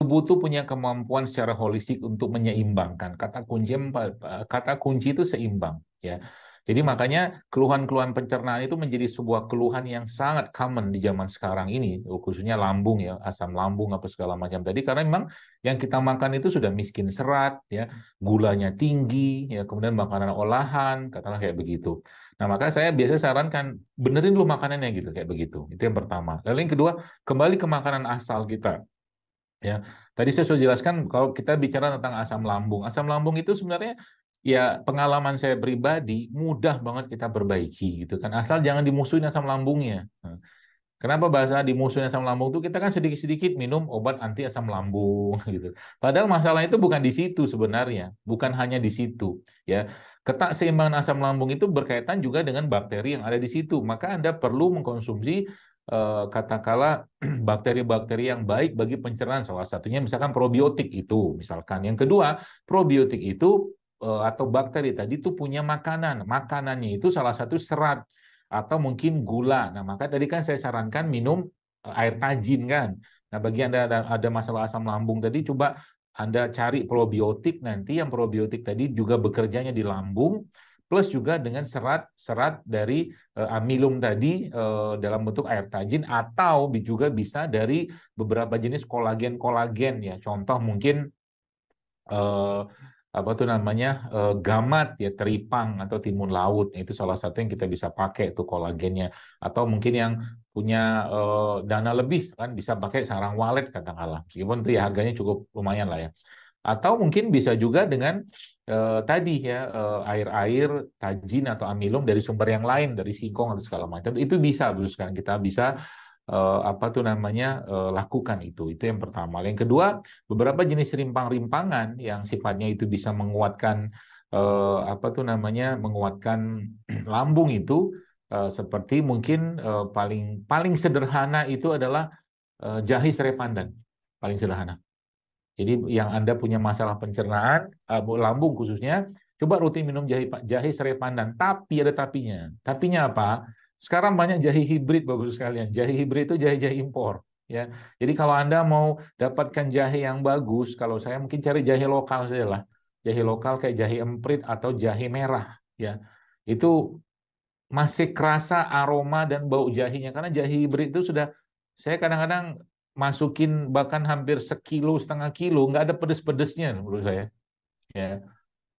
tubuh tuh punya kemampuan secara holistik untuk menyeimbangkan. Kata kunci itu seimbang, ya. Jadi makanya keluhan-keluhan pencernaan itu menjadi sebuah keluhan yang sangat common di zaman sekarang ini, khususnya lambung ya, asam lambung apa segala macam tadi, karena memang yang kita makan itu sudah miskin serat, ya, gulanya tinggi, ya, kemudian makanan olahan, katakanlah kayak begitu. Nah, maka saya biasa sarankan benerin dulu makanannya gitu, kayak begitu. Itu yang pertama. Lalu yang kedua, kembali ke makanan asal kita. Ya, tadi saya sudah jelaskan kalau kita bicara tentang asam lambung. Asam lambung itu sebenarnya ya pengalaman saya pribadi mudah banget kita perbaiki gitu kan. Asal jangan dimusuhin asam lambungnya. Nah, kenapa bahasa dimusuhin asam lambung itu kita kan sedikit-sedikit minum obat anti asam lambung gitu. Padahal masalah itu bukan di situ sebenarnya, bukan hanya di situ ya. Ketakseimbangan asam lambung itu berkaitan juga dengan bakteri yang ada di situ. Maka Anda perlu mengkonsumsi katakanlah bakteri-bakteri yang baik bagi pencernaan. Salah satunya misalkan probiotik itu, misalkan. Yang kedua, probiotik itu atau bakteri tadi itu punya makanan. Makanannya itu salah satu serat atau mungkin gula. Nah, maka tadi kan saya sarankan minum air tajin kan. Nah, bagi Anda ada masalah asam lambung tadi, coba Anda cari probiotik nanti, yang probiotik tadi juga bekerjanya di lambung, plus juga dengan serat-serat dari amilum tadi dalam bentuk air tajin, atau juga bisa dari beberapa jenis kolagen-kolagen ya. Contoh mungkin eh, apa tuh namanya gamat ya, teripang atau timun laut. Itu salah satu yang kita bisa pakai tuh kolagennya. Atau mungkin yang punya dana lebih kan bisa pakai sarang walet katakanlah, meskipun itu ya harganya cukup lumayan lah ya. Atau mungkin bisa juga dengan tadi ya air-air tajin atau amilum dari sumber yang lain, dari singkong atau segala macam. Itu bisa, terus kan kita bisa apa tuh namanya lakukan itu. Itu yang pertama. Yang kedua, beberapa jenis rimpang-rimpangan yang sifatnya itu bisa menguatkan apa tuh namanya menguatkan lambung itu seperti mungkin paling paling sederhana itu adalah jahe serai pandan. Paling sederhana. Jadi yang Anda punya masalah pencernaan, lambung khususnya, coba rutin minum jahe serai pandan. Tapi ada tapinya. Tapinya apa? Sekarang banyak jahe hibrid, bagus sekalian. Jahe hibrid itu jahe-jahe impor. Ya, jadi kalau Anda mau dapatkan jahe yang bagus, kalau saya mungkin cari jahe lokal saja lah. Jahe lokal kayak jahe emprit atau jahe merah. Ya, itu masih kerasa aroma dan bau jahenya, karena jahe hibrid itu sudah saya kadang-kadang masukin bahkan hampir sekilo setengah kilo, nggak ada pedes-pedesnya menurut saya, ya,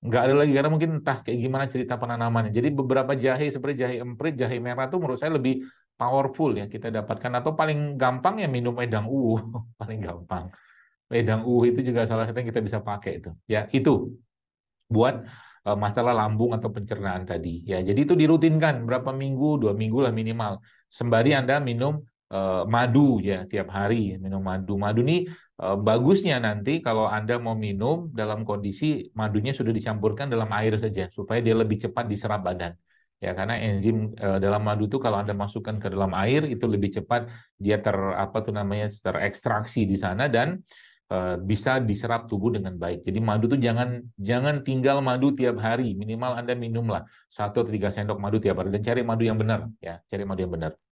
nggak ada lagi, karena mungkin entah kayak gimana cerita penanamannya. Jadi beberapa jahe seperti jahe emprit, jahe merah itu menurut saya lebih powerful ya kita dapatkan. Atau paling gampang ya minum wedang uwu paling gampang. Wedang uwu itu juga salah satu yang kita bisa pakai itu, ya. Itu buat masalah lambung atau pencernaan tadi. Ya, jadi itu dirutinkan berapa minggu, 2 minggu lah minimal. Sembari Anda minum madu ya tiap hari, minum madu. Madu ini bagusnya nanti kalau Anda mau minum dalam kondisi madunya sudah dicampurkan dalam air saja supaya dia lebih cepat diserap badan. Ya, karena enzim dalam madu itu kalau Anda masukkan ke dalam air itu lebih cepat dia apa tuh namanya terekstraksi di sana dan bisa diserap tubuh dengan baik. Jadi madu tuh jangan jangan tinggal madu tiap hari. Minimal Anda minumlah 1 atau 3 sendok madu tiap hari dan cari madu yang benar ya, cari madu yang benar.